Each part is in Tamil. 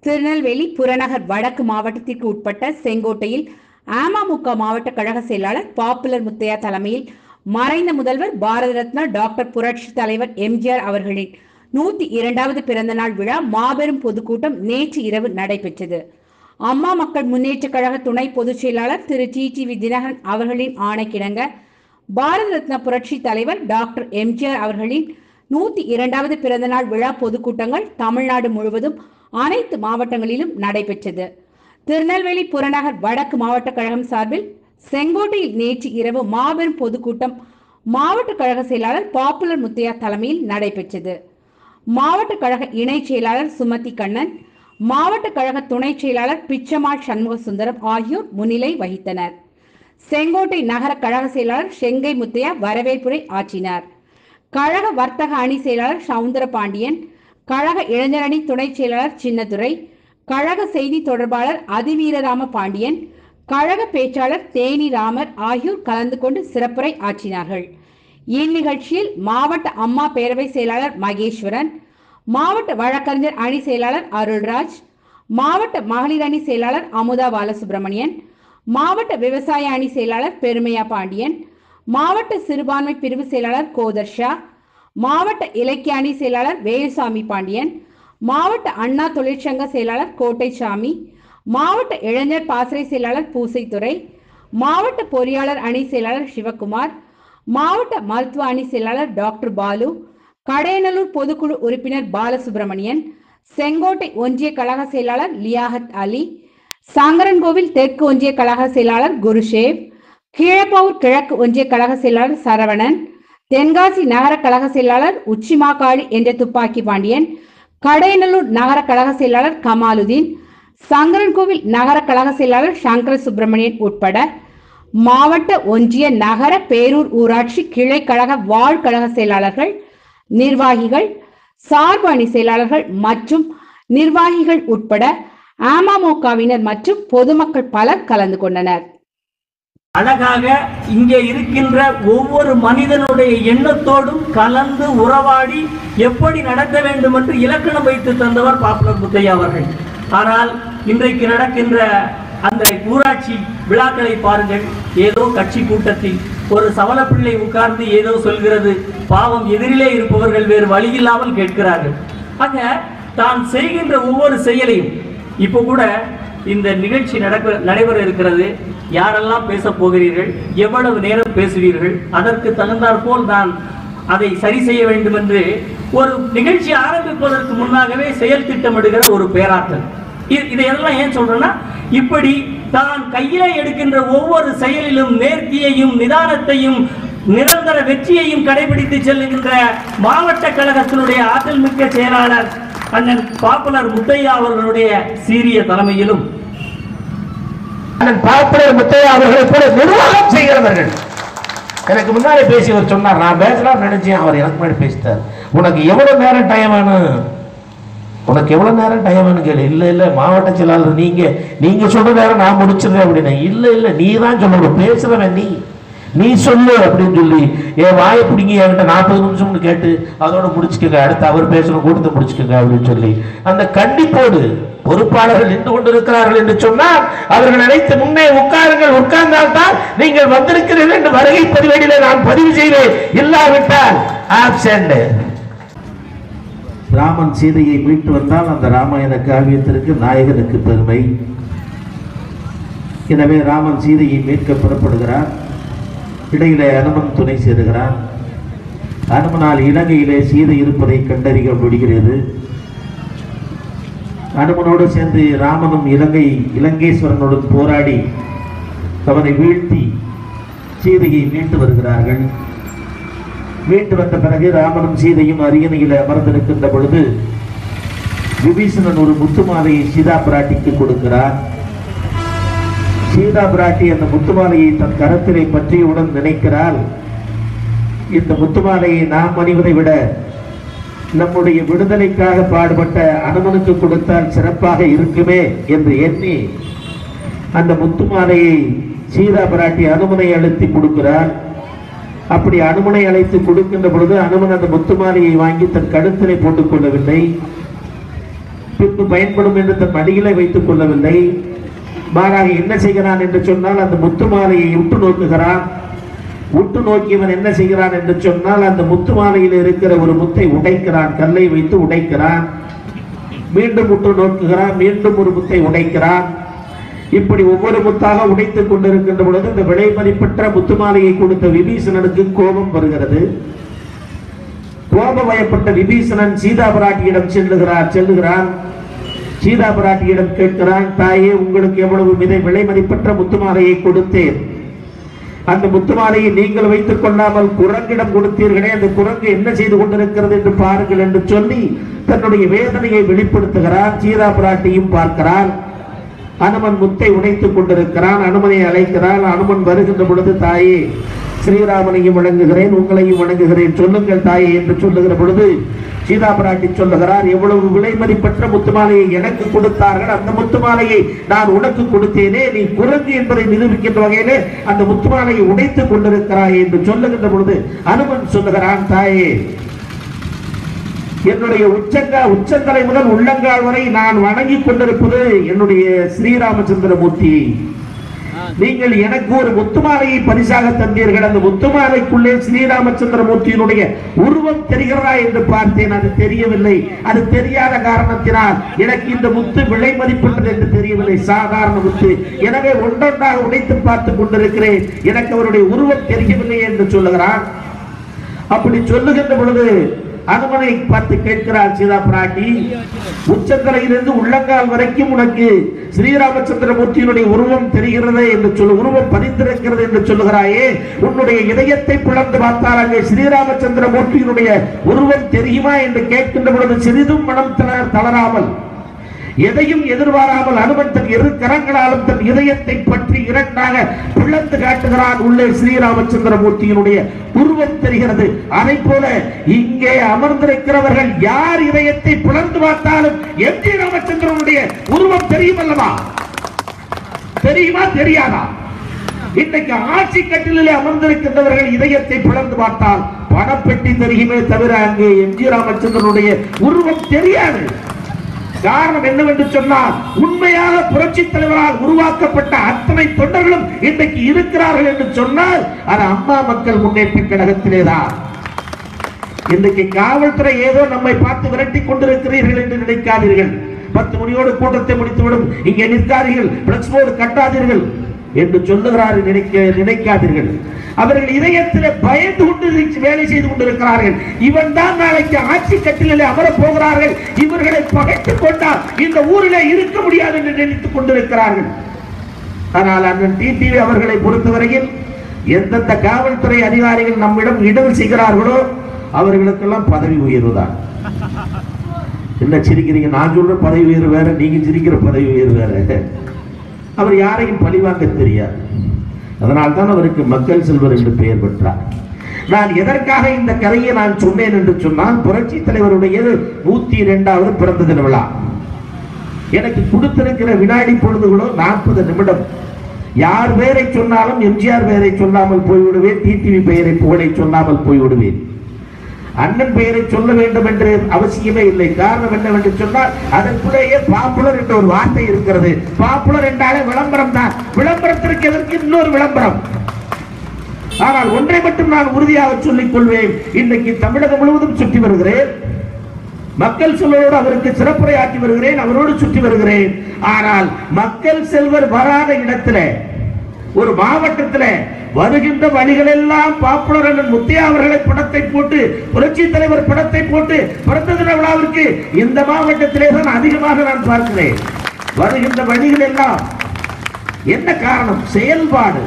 திருநெல்வேலி புறநகர் வடக்கு மாவட்டத்திற்கு உட்பட்ட செங்கோட்டையில் அமமுக மாவட்ட கழக செயலாளர் பாப்புலர் முத்தையா தலைமையில் மறைந்த முதல்வர் பாரத ரத்னா டாக்டர் புரட்சி தலைவர் எம்ஜிஆர் அவர்களின் 102வது பிறந்த நாள் விழா மாபெரும் பொதுக்கூட்டம் நேற்று இரவு நடைபெற்றது. அம்மா மக்கள் முன்னேற்ற கழக துணை பொதுச் செயலாளர் திரு டிடிவி தினகரன் அவர்களின் ஆணைக்கிணங்க பாரத ரத்னா புரட்சி தலைவர் டாக்டர் எம்ஜிஆர் அவர்களின் 102வது பிறந்த நாள் விழா பொதுக்கூட்டங்கள் தமிழ்நாடு முழுவதும் அனைத்து மாவட்டங்களிலும் நடைபெற்றது. திருநெல்வேலி புறநகர் வடக்கு மாவட்ட கழகம் சார்பில் செங்கோட்டையில் நேற்று இரவு மாபெரும் பொதுக்கூட்டம் மாவட்ட கழக செயலாளர் பாப்புலர் முத்தையா தலைமையில் நடைபெற்றது. மாவட்ட கழக இணை செயலாளர் சுமதி கண்ணன், மாவட்ட கழக துணை செயலாளர் பிச்சமாள் சண்முக சுந்தரம் ஆகியோர் முன்னிலை வகித்தனர். செங்கோட்டை நகர கழக செயலாளர் செங்கை முத்தையா வரவேற்புரை ஆற்றினார். கழக வர்த்தக அணி செயலாளர் சவுந்தர பாண்டியன், கழக இளைஞர் அணி துணை செயலாளர் சின்னதுரை, கழக செய்தி தொடர்பாளர் அதிவீரராம பாண்டியன், கழக பேச்சாளர் தேனி ராமர் ஆகியோர் கலந்து கொண்டு சிறப்புரை ஆற்றினார்கள். இந்நிகழ்ச்சியில் மாவட்ட அம்மா பேரவை செயலாளர் மகேஸ்வரன், மாவட்ட வழக்கறிஞர் அணி செயலாளர் அருள்ராஜ், மாவட்ட மகளிர் அணி செயலாளர் அமுதா பாலசுப்ரமணியன், மாவட்ட விவசாய அணி செயலாளர் பெருமையா பாண்டியன், மாவட்ட சிறுபான்மை பிரிவு செயலாளர் கோதர்ஷா, மாவட்ட இலக்கிய அணி செயலாளர் வேலுசாமி பாண்டியன், மாவட்ட அண்ணா தொழிற்சங்க செயலாளர் கோட்டைசாமி, மாவட்ட இளைஞர் பாசறை செயலாளர் பூசைத்துறை, மாவட்ட பொறியாளர் அணி செயலாளர் சிவகுமார், மாவட்ட மருத்துவ அணி செயலாளர் டாக்டர் பாலு, கடையநல்லூர் பொதுக்குழு உறுப்பினர் பாலசுப்ரமணியன், செங்கோட்டை ஒன்றிய கழக செயலாளர் லியாகத் அலி, சங்கரன்கோவில் தெற்கு ஒன்றிய கழக செயலாளர் குருஷேவ், கீழப்பவூர் கிழக்கு ஒன்றிய கழக செயலாளர் சரவணன், தென்காசி நகர கழக செயலாளர் உச்சிமாக்காளி என்ற துப்பாக்கி பாண்டியன், கடையநல்லூர் நகர கழக செயலாளர் கமாலுதீன், சங்கரன்கோவில் நகர கழக செயலாளர் சங்கர சுப்பிரமணியன் உட்பட மாவட்ட ஒன்றிய நகர பேரூர் ஊராட்சி கிளை கழக வாழ் கழக செயலாளர்கள், நிர்வாகிகள், சார்பு அணி செயலாளர்கள் மற்றும் நிர்வாகிகள் உட்பட அமமுகவினர் மற்றும் பொதுமக்கள் பலர் கலந்து கொண்டனர். அழகாக இங்கே இருக்கின்ற ஒவ்வொரு மனிதனுடைய எண்ணத்தோடும் கலந்து உறவாடி எப்படி நடக்க வேண்டும் என்று இலக்கணம் வைத்து தந்தவர் பாப்புலர் முத்தையா அவர்கள். ஆனால் இன்றைக்கு நடக்கின்ற அந்த ஊராட்சி விழாக்களை பாருங்கள். ஏதோ கட்சி கூட்டத்தில் ஒரு சவலப்பிள்ளை உட்கார்ந்து ஏதோ சொல்கிறது. பாவம், எதிரிலே இருப்பவர்கள் வேறு வழியில்லாமல் கேட்கிறார்கள். ஆக தான் செய்கின்ற ஒவ்வொரு செயலையும் இப்போ கூட இந்த நிகழ்ச்சி நடைபெற இருக்கிறது. யாரெல்லாம் பேச போகிறீர்கள், எவ்வளவு நேரம் பேசுவீர்கள், அதற்கு தகுந்தாற் போல் நான் அதை சரி செய்ய வேண்டும் என்று ஒரு நிகழ்ச்சி ஆரம்பிப்பதற்கு முன்னாகவே செயல் திட்டமிடுகிற ஒரு பேராற்றல். இதையெல்லாம் ஏன் சொல்றேன்னா, இப்படி தான் கையில எடுக்கின்ற ஒவ்வொரு செயலிலும் நேர்த்தியையும் நிதானத்தையும் நிரந்தர வெற்றியையும் கடைபிடித்து செல்லுகின்ற மாவட்ட கழகத்தினுடைய ஆற்றல் மிக்க செயலாளர் அண்ணன் பாப்புலர் முத்தையா அவர்களுடைய சீரிய தலைமையிலும் அண்ணன் பாப்புலர் முத்தையா அவர்களை கூட நிர்வாகம் செய்கிறவர்கள். எனக்கு முன்னாடி பேசியவர் சொன்னார், நான் பேசலாம் நினைச்சேன், அவர் எனக்கு முன்னாடி பேசிட்டார். உனக்கு எவ்வளவு நேரம் டைம் வேணும், உனக்கு எவ்வளவு நேரம் டைம் வேணும் கேளு. இல்ல இல்ல மாவட்ட செயலாளர் நீங்க சொல்ற நேரம் நான் முடிச்சிருக்கேன் அப்படின்னா, இல்ல இல்ல நீ தான் சொல்லணும், பேசுறவன் நீ சொல்லு அப்படின்னு சொல்லி என் வாயை பிடிங்க என்கிட்ட 40 நிமிஷம்னு கேட்டு அதோட முடிச்சுக்கங்க, அடுத்து அவர் பேசணும் கூட்டத்தை முடிச்சுக்கங்க அப்படின்னு சொல்லி அந்த கண்டிப்போடு பொறுப்பாளர்கள் நின்று கொண்டிருக்கிறார்கள் என்று சொன்னால் அவர்கள் நினைத்து முன்னே உட்காருங்கள், உட்கார்ந்தால்தான் நீங்கள் வந்திருக்கிறீர்கள் என்று வருகை பதிவேடிலே நான் பதிவு செய்வேன். இல்லாவிட்டால் ஆப்சென்ட். ராமன் சீதையை மீட்டு வந்தால் அந்த ராமாயண காவியத்திற்கு நாயகனுக்கு பெருமை. எனவே ராமன் சீதையை மீட்க புறப்படுகிறார். இடையிலே அனுமன் துணை சேருகிறான். அனுமனால் இலங்கையிலே சீதை இருப்பதை கண்டறிய முடிகிறது. அனுமனோடு சேர்ந்து ராமனும் இலங்கேஸ்வரனுடன் போராடி அவனை வீழ்த்தி சீதையை மீட்டு வருகிறார்கள். மீண்டு வந்த பிறகு ராமனும் சீதையும் அரியணையில் அமர்ந்திருக்கின்ற பொழுது விபீஷணன் ஒரு முத்துமாலையை சீதா பிராட்டிக்கு கொடுக்கிறார். சீதா பிராட்டி அந்த முத்துமாலையை தன் கரத்திலே பற்றியவுடன் நினைக்கிறாள், இந்த முத்துமாலையை நாம் அணிவதை விட நம்முடைய விடுதலைக்காக பாடுபட்ட அனுமனுக்கு கொடுத்தால் சிறப்பாக இருக்குமே என்று எண்ணி அந்த முத்துமாலையை சீதா பிராட்டி அனுமனை அழுத்தி கொடுக்கிறார். அப்படி அனுமனை அழைத்து கொடுக்கின்ற பொழுது அனுமன் அந்த முத்துமாலையை வாங்கி தன் கழுத்திலே போட்டுக் கொள்ளவில்லை. பின்பு பயன்படும் என்று தன் மடியிலே வைத்துக் கொள்ளவில்லை. மாறாக என்ன செய்கிறான் என்று சொன்னால் அந்த முத்து மாலையை உற்று நோக்குகிறான். உற்று நோக்கியவன் என்ன செய்கிறான் என்று சொன்னால் அந்த முத்து மாலையில் இருக்கிற ஒரு முத்தை உடைக்கிறான். கல்லை வைத்து உடைக்கிறான். மீண்டும் உற்று நோக்குகிறான். மீண்டும் ஒரு முத்தை உடைக்கிறான். இப்படி ஒவ்வொரு முத்தாக உடைத்துக் கொண்டிருக்கின்ற பொழுது இந்த விலை மதிப்பற்ற முத்து மாலையை கொடுத்த விபீஷணனுக்கு கோபம் வருகிறது. கோபமயப்பட்ட விபீஷணன் சீதா பிராட்டியிடம் செல்லுகிறான். சீதா பிராட்டியிடம் கேட்கிறான், தாயே, உங்களுக்கு எவ்வளவு விலை மதிப்பற்ற முத்துமாலையை கொடுத்தேன். அந்த முத்துமாலையை நீங்கள் வைத்துக் கொள்ளாமல் குரங்கிடம் கொடுத்தீர்களே, அந்த குரங்கு என்ன செய்து கொண்டிருக்கிறது என்று பாருங்கள் என்று சொல்லி தன்னுடைய வேதனையை வெளிப்படுத்துகிறார். சீதா பிராட்டியும் பார்க்கிறார். அனுமன் முத்தை உடைத்துக் கொண்டிருக்கிறான். அனுமனை அழைக்கிறான். அனுமன் வருகின்ற பொழுது, தாயே, ஸ்ரீராமனையும் வணங்குகிறேன், உங்களையும் வணங்குகிறேன், சொல்லுங்கள் தாயே என்று சொல்லுகிற பொழுது சீதா பிராட்டி சொல்லுகிறார், எவ்வளவு விலை மதிப்பற்ற முத்துமாலையை எனக்கு கொடுத்தார்கள், அந்த முத்துமாலையை நான் உனக்கு கொடுத்தேனே, நீ குரங்கு என்பதை நிரூபிக்கின்ற வகையிலே அந்த முத்துமாலையை உடைத்துக் கொண்டிருக்கிறாய் என்று சொல்லுகின்ற பொழுது அனுமன் சொல்லுகிறான், தாயே, என்னுடைய உச்சந்தலை முதல் உள்ளங்கால் வரை நான் வணங்கிக் கொண்டிருப்பது என்னுடைய ஸ்ரீராமச்சந்திரமூர்த்தி. நீங்கள் எனக்கு ஒரு முத்துமாலையை பரிசாக தந்தீர்கள். அந்த முத்துமாலைக்குள்ளே ஸ்ரீராமச்சந்திரமூர்த்தியினுடைய உருவம் தெரிகிறதா என்று பார்த்தேன். அது தெரியவில்லை. அது தெரியாத காரணத்தினால் எனக்கு இந்த முத்து விலை மதிப்பற்றது என்று தெரியவில்லை. சாதாரண முத்து. எனவே ஒன்றொன்றாக உடைத்து பார்த்துக் கொண்டிருக்கிறேன். எனக்கு அவருடைய உருவம் தெரியவில்லை என்று சொல்லுகிறான். அப்படி சொல்லுகின்ற பொழுது அனுமனை பார்த்து கேட்கிறார் சீதா பிராட்டி, உச்சந்தலையிலிருந்து உள்ளங்கால் வரைக்கும் உனக்கு ஸ்ரீராமச்சந்திரமூர்த்தியினுடைய உருவம் தெரிகிறது என்று உருவம் பதிந்திருக்கிறது என்று சொல்லுகிறாயே, உன்னுடைய இதயத்தை பிளந்து பார்த்தால் அங்கே ஸ்ரீராமச்சந்திரமூர்த்தியினுடைய உருவம் தெரியுமா என்று கேட்கின்ற பொழுது சிறிதும் மனம் தளராமல், எதையும் எதிர்பாராமல் அனுமன் தன் இரு கரங்களாலும் தன் இதயத்தை பற்றி இரண்டாக பிளந்து காட்டுகிறான். உள்ளே ஸ்ரீராமச்சந்திரமூர்த்தியினுடைய உருவம் தெரிகிறது. அதை போல இங்கே அமர்ந்திருக்கிறவர்கள் யார் இதயத்தை பிளந்து பார்த்தாலும் எம்.ஜி. ராமச்சந்திரனுடைய உருவம் தெரியும் அல்லவா? தெரியுமா தெரியாதா? இன்றைக்கு ஆட்சி கட்டிலே அமர்ந்திருக்கின்றவர்கள் இதயத்தை பிளந்து பார்த்தால் பணப்பெட்டி தெரியுமே தவிர அங்கே எம்.ஜி. ராமச்சந்திரனுடைய உருவம் தெரியாது. காரணம் என்னவென்று சொன்னால், உண்மையாக புரட்சி தலைவரால் உருவாக்கப்பட்ட அத்தனை தொண்டர்களும் இன்றைக்கு இருக்கிறார்கள் என்று சொன்னால் அது அம்மா மக்கள் முன்னேற்ற கழகத்திலேதான். இன்றைக்கு காவல்துறை ஏதோ நம்மை பார்த்து விரட்டி கொண்டிருக்கிறீர்கள் என்று நினைக்காதீர்கள். 10 மணியோடு கூட்டத்தை முடித்துவிடும், இங்கே நிற்காதீர்கள், பிளக்ஸ் போர்டு கட்டாதீர்கள் என்று சொல்லுகிறார்கள் நினைக்காதீர்கள். அவர்கள் இதயத்தில் பயந்து கொண்டு வேலை செய்து கொண்டிருக்கிறார்கள். இவன் தான் நாளைக்கு ஆட்சி கட்டிலே அமரப் போகிறார்கள், இவர்களை பகைத்துக் கொண்டால் இந்த ஊரிலே இருக்க முடியாது என்று நினைத்துக் கொண்டிருக்கிறார்கள். ஆனால் அண்ணன் டிடிவி அவர்களை பொறுத்தவரையில் எந்தெந்த காவல்துறை அதிகாரிகள் நம்மிடம் இடல் செய்கிறார்களோ அவர்களுக்கெல்லாம் பதவி உயர்வு தான். என்ன சிரிக்கிறீங்க? நான் சொல்ற பதவி உயர்வு வேற, நீங்க சிரிக்கிற பதவி உயர்வு வேற. அவர் யாரையும் பழிவாங்க தெரியாது. அதனால்தான் அவருக்கு மக்கள் செல்வர் என்று பெயர் பெற்றார். நான் எதற்காக இந்த கதையை நான் சொன்னேன் என்று சொன்னால், புரட்சி தலைவருடைய 102வது பிறந்த தின விழா. எனக்கு கொடுத்திருக்கிற வினாடி பொழுதுகளோ 40 நிமிடம். யார் பெயரை சொன்னாலும் எம்ஜிஆர் பெயரை சொல்லாமல் போய்விடுவேன், டிடிவி பெயரை புகழை சொல்லாமல் போய்விடுவேன். அண்ணன் பெயரை சொல்ல வேண்டும் என்று அவசியமே இல்லை. காரணம் என்னவென்று சொன்னால், அதற்குள்ளேயே பாப்புலர் என்ற ஒரு வார்த்தை இருக்கிறது. பாப்புலர் என்றாலே விளம்பரம் தான். விளம்பரத்திற்கு எதற்கு இன்னொரு விளம்பரம்? ஆனால் ஒன்றை மட்டும் நான் உறுதியாக சொல்லிக் கொள்வேன். இன்றைக்கு தமிழகம் முழுவதும் சுற்றி வருகிறேன், மக்கள் செல்வரோடு அவருக்கு சிறப்புரையாற்றி வருகிறேன், அவரோடு சுற்றி வருகிறேன். ஆனால் மக்கள் செல்வர் வராத இடத்துல, ஒரு மாவட்டத்தில் வருகின்ற வழிகள் எல்லாம் பாப்புலர் முத்தையா அவர்களை படத்தை போட்டு, புரட்சி தலைவர் படத்தை போட்டு பிறந்த தின விழாவிற்கு இந்த மாவட்டத்திலே தான் அதிகமாக நான் பார்க்கிறேன். வருகின்ற வழிகள் எல்லாம் என்ன காரணம்? செயல்பாடு.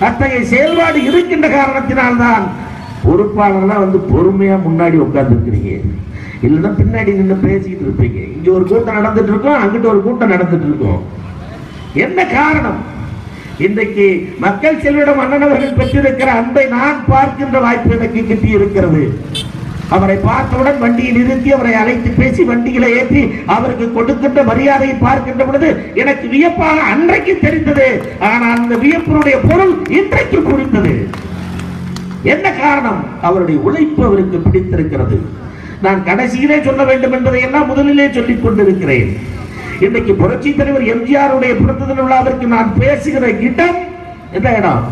அத்தகைய செயல்பாடு இருக்கின்ற காரணத்தினால்தான் பொறுப்பாளர்லாம் வந்து பொறுமையா முன்னாடி உட்கார்ந்து இருக்கிறீங்க. இல்லைன்னா பின்னாடி நின்று பேசிட்டு இருப்பீங்க. இங்க ஒரு கூட்டம் நடந்துட்டு இருக்கோம், அங்கிட்ட ஒரு கூட்டம் நடந்துட்டு இருக்கோம். என்ன காரணம்? இன்றைக்கு மக்கள் செல்விடம் அண்ணன் அவர்கள் பெற்றிருக்கிற அன்பை நான் பார்க்கின்ற வாய்ப்பு எனக்கு கிட்டி இருக்கிறது. அவரை பார்த்தவுடன் வண்டியை நிறுத்தி அவரை அழைத்து பேசி வண்டிகளை ஏற்றி அவருக்கு கொடுக்கின்ற மரியாதையை பார்க்கின்ற பொழுது எனக்கு வியப்பாக அன்றைக்கு தெரிந்தது. ஆனால் அந்த வியப்பினுடைய பொருள் இன்றைக்கு புரிந்தது. என்ன காரணம்? அவருடைய உழைப்பு அவருக்கு பிடித்திருக்கிறது. நான் கடைசியிலே சொல்ல வேண்டும் என்பதை எல்லாம் முதலிலே சொல்லிக் கொண்டிருக்கிறேன். இன்னைக்கு புரட்சி தலைவர் எம்ஜிஆருடைய பிறந்த தின விழாவிற்கு நான் பேசுகிற இடம் எந்த இடம்?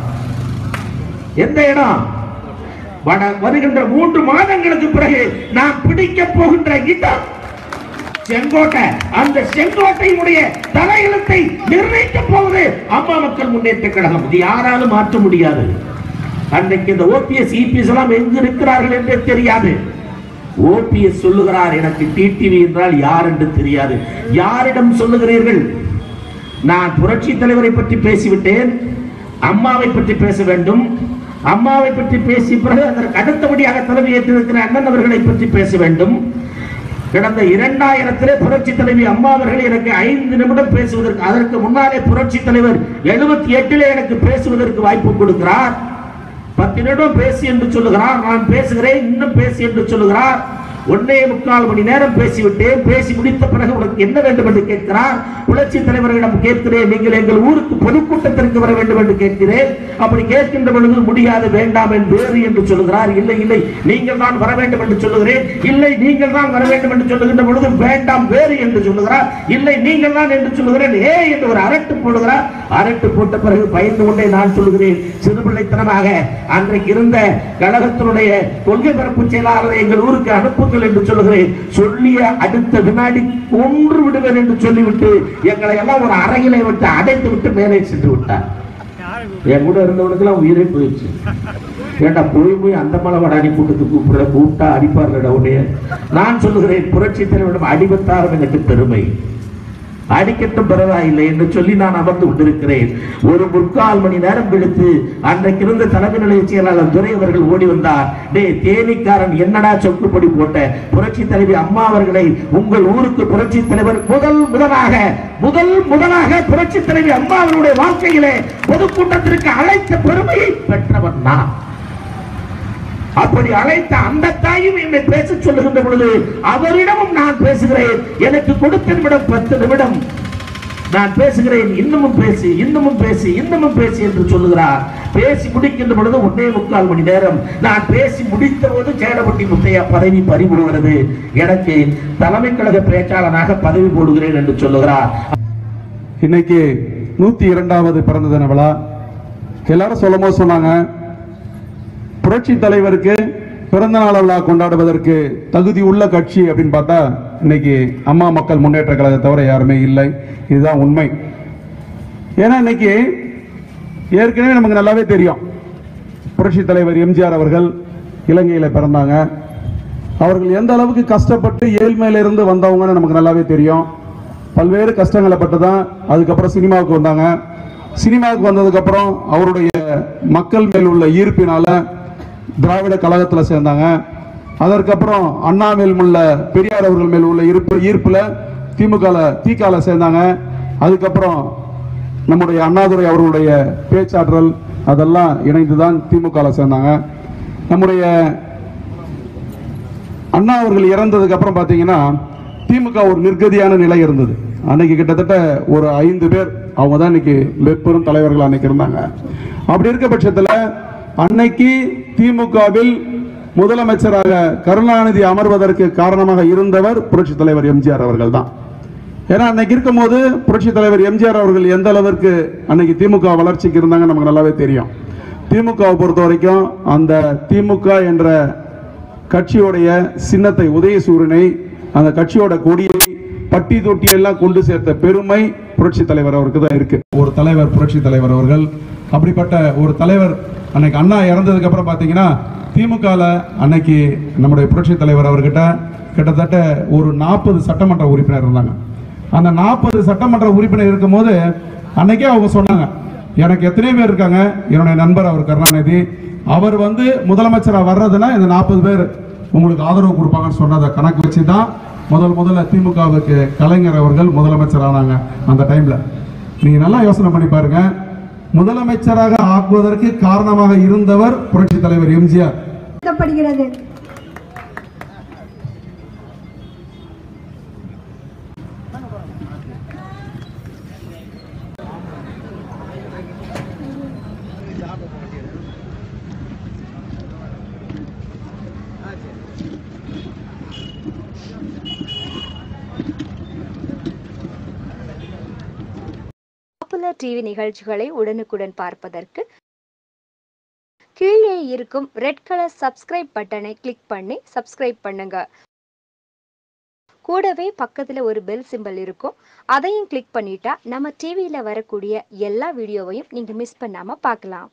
எந்த இடம்? வருகின்ற 3 மாதங்களுக்கு பிறகு நான் பிடிக்க போகின்ற இடம் செங்கோட்டை. அந்த செங்கோட்டையினுடைய தலையெழுத்தை நிர்ணயிக்க போவது அம்மா மக்கள் முன்னேற்ற கழகம். இது யாராலும் மாற்ற முடியாது. அன்றைக்கு இந்த ஓபிஎஸ் இபிஎஸ் எல்லாம் எங்கு இருக்கிறார்கள் என்றே தெரியாது. ஓபிஎஸ் சொல்லுகிறார், எனக்கு டிடிவி என்றால் யார் என்று தெரியாது. யாரிடம் சொல்லுகிறீர்கள்? நான் புரட்சி தலைவரை பற்றி பேசிவிட்டேன், அம்மாவை பற்றி பேச வேண்டும். அம்மாவை பற்றி பேசிய பிறகு அதற்கு அடுத்தபடியாக தலைமை ஏற்றிருக்கிற அண்ணன் அவர்களை பற்றி பேச வேண்டும். கடந்த 2000 புரட்சி தலைவி அம்மா அவர்கள் எனக்கு 5 நிமிடம் பேசுவதற்கு, அதற்கு முன்னாலே புரட்சி தலைவர் 78 எனக்கு பேசுவதற்கு வாய்ப்பு கொடுக்கிறார். 10 நிமிடம் பேசி என்று சொல்லுகிறார். நான் பேசுகிறேன், இன்னும் பேசி என்று சொல்லுகிறார். 1.25 மணி நேரம் பேசிவிட்டேன். பேசி முடித்த பிறகு உனக்கு என்ன வேண்டும் என்று கேட்கிறார். புரட்சி தலைவர்களிடம் கேட்கிறேன், நீங்கள் எங்கள் ஊருக்கு பொதுக்கூட்டத்திற்கு வர வேண்டும் என்று கேட்கிறேன். அப்படி கேட்கின்ற பொழுது முடியாது, வேண்டாம் வேறு என்று சொல்லுகிறார். இல்லை இல்லை நீங்கள் தான் வர வேண்டும் என்று சொல்லுகிறேன். இல்லை நீங்கள் தான் வர வேண்டும் என்று சொல்லுகின்ற பொழுது வேண்டாம் வேறு என்று சொல்லுகிறார். இல்லை நீங்கள் தான் என்று சொல்லுகிறேன். என்று ஒரு அரட்டு போடுகிறார். அரட்டு போட்ட பிறகு பயந்து கொண்டே நான் சொல்லுகிறேன், சிறுபிள்ளைத்தனமாக அன்றைக்கு இருந்த கழகத்தினுடைய கொள்கை பரப்பு செயலாளரை எங்கள் ஊருக்கு அனுப்புங்கள் என்று சொல்லுகிறேன். சொல்லிய அடுத்த வினாடி கொன்று விடுவேன் என்று சொல்லிவிட்டு எங்களை எல்லாம் ஒரு அறையிலே விட்டு அடைத்து விட்டு மேலே சென்று விட்டார். என் கூட இருந்தவனுக்கு எல்லாம் உயிரே போயிடுச்சு. ஏண்டா போய் அந்த மலவடாடி கூட்டத்துக்கு கூப்பிட்டா அடிப்பார்கள் உடைய. நான் சொல்லுகிறேன், புரட்சி தலைவரிடம் அடிபட்டாரும் எனக்கு பெருமை, அடிக்கட்டும் பரவாயில்லை என்று சொல்லி நான் அமர்ந்து கொண்டிருக்கிறேன். ஒரு 3/4 மணி நேரம் கழித்து அன்றைக்கு இருந்த தலைமை நிலைய செயலாளர் துரை அவர்கள் ஓடி வந்தார். டே தேனிக்காரன், என்னடா சொக்குப்படி போட்ட? புரட்சி தலைவி அம்மா அவர்களை உங்கள் ஊருக்கு புரட்சி தலைவர் முதலாக புரட்சி தலைவி அம்மா அவருடைய வாழ்க்கையிலே பொதுக்கூட்டத்திற்கு அழைத்த பெருமையை பெற்றவர் நான். அப்படி அழைத்த அந்த தாயும் என்னை பேச சொல்லுகின்ற பொழுது அவரிடமும் நான் பேசுகிறேன். எனக்கு கொடுத்த நிமிடம் 10 நிமிடம் நான் பேசுகிறேன். இன்னமும் பேசி இன்னமும் பேசி இன்னமும் பேசி என்று சொல்லுகிறார். பேசி முடிக்கின்ற பொழுது 1.25 மணி நேரம். நான் பேசி முடித்த போது சேடப்பட்டி முத்தையா பதவி பறிபோடுகிறது. எனக்கு தலைமை கழக பேச்சாளராக பதவி போடுகிறேன் என்று சொல்லுகிறார். இன்னைக்கு 102வது பிறந்த தின விழா. எல்லாரும் சொல்லும்போது சொன்னாங்க, புரட்சி தலைவருக்கு பிறந்த நாள் விழா கொண்டாடுவதற்கு தகுதி உள்ள கட்சி அப்படின்னு பார்த்தா இன்னைக்கு அம்மா மக்கள் முன்னேற்ற கழகத்தை தவிர யாருமே இல்லை. இதுதான் உண்மை. ஏன்னா இன்னைக்கு ஏற்கனவே நமக்கு நல்லாவே தெரியும், புரட்சி தலைவர் எம்ஜிஆர் அவர்கள் இலங்கையில் பிறந்தாங்க. அவர்கள் எந்த அளவுக்கு கஷ்டப்பட்டு ஏழ்மையிலிருந்து வந்தவங்கன்னு நமக்கு நல்லாவே தெரியும். பல்வேறு கஷ்டங்களை பட்டு தான் அதுக்கப்புறம் சினிமாவுக்கு வந்தாங்க. சினிமாவுக்கு வந்ததுக்கப்புறம் அவருடைய மக்கள் மேல் உள்ள ஈர்ப்பினால திராவிட கழகத்தில் சேர்ந்தாங்க. அதற்கப்புறம் அண்ணா மேல் உள்ள பெரியார் அவர்கள் மேல் உள்ள ஈர்ப்புல திகால சேர்ந்தாங்க. அதுக்கப்புறம் நம்முடைய அண்ணாதுரை அவர்களுடைய பேச்சாற்றல் அதெல்லாம் இணைந்துதான் திமுக சேர்ந்தாங்க. நம்முடைய அண்ணா அவர்கள் இறந்ததுக்கு அப்புறம் பார்த்தீங்கன்னா திமுக ஒரு நிர்கதியான நிலை இருந்தது. அன்னைக்கு கிட்டத்தட்ட ஒரு 5 பேர் அவங்க தான் இன்னைக்கு பெரும் தலைவர்கள் அன்னைக்கு இருந்தாங்க. அப்படி இருக்க பட்சத்தில் அன்னைக்கு திமுகவில் முதலமைச்சராக கருணாநிதி அமர்வதற்கு காரணமாக இருந்தவர் புரட்சி தலைவர் எம்ஜிஆர் அவர்கள் தான். ஏன்னா அன்னைக்கு இருக்கும் போது புரட்சி தலைவர் எம்ஜிஆர் அவர்கள் எந்த அளவிற்கு அன்னைக்கு திமுக வளர்ச்சிக்கு இருந்தாங்க நமக்கு நல்லாவே தெரியும். திமுகவை பொறுத்த வரைக்கும் அந்த திமுக என்ற கட்சியோடைய சின்னத்தை, உதயசூரனை, அந்த கட்சியோட கொடியை பட்டி தொட்டி எல்லாம் கொண்டு சேர்த்த பெருமை புரட்சி தலைவர் அவருக்கு தான் இருக்கு. ஒரு தலைவர் புரட்சி தலைவர் அவர்கள். அப்படிப்பட்ட ஒரு தலைவர் அன்னைக்கு அண்ணா இறந்ததுக்கு அப்புறம் பாத்தீங்கன்னா திமுகல அன்னைக்கு நம்முடைய புரட்சி தலைவர் அவர்கிட்ட கிட்டத்தட்ட ஒரு 40 சட்டமன்ற உறுப்பினர் இருந்தாங்க. அந்த 40 சட்டமன்ற உறுப்பினர் இருக்கும் போது அன்னைக்கே அவங்க சொன்னாங்க, எனக்கு எத்தனை பேர் இருக்காங்க, என்னுடைய நண்பர் அவர் கருணாநிதி, அவர் முதலமைச்சராக வர்றதுன்னா இந்த 40 பேர் உங்களுக்கு ஆதரவு கொடுப்பாங்கன்னு சொன்னதை கணக்கு வச்சு தான் முதல்ல திமுகவுக்கு கலைஞர் அவர்கள் முதலமைச்சர் ஆனாங்க. அந்த டைம்ல நீங்க நல்லா யோசனை பண்ணி பாருங்க, முதலமைச்சராக ஆக்குவதற்கு காரணமாக இருந்தவர் புரட்சி தலைவர் எம்ஜிஆர். பாப்புலர் டிவி நிகழ்ச்சிகளை உடனுக்குடன் பார்ப்பதற்கு கீழே இருக்கும் ரெட் கலர் சப்ஸ்கிரைப் பட்டனை கிளிக் பண்ணி சப்ஸ்கிரைப் பண்ணுங்க. கூடவே பக்கத்துல ஒரு பெல் சிம்பல் இருக்கும், அதையும் கிளிக் பண்ணிட்டா நம்ம டிவியில வரக்கூடிய எல்லா வீடியோவையும் நீங்க மிஸ் பண்ணாம பார்க்கலாம்.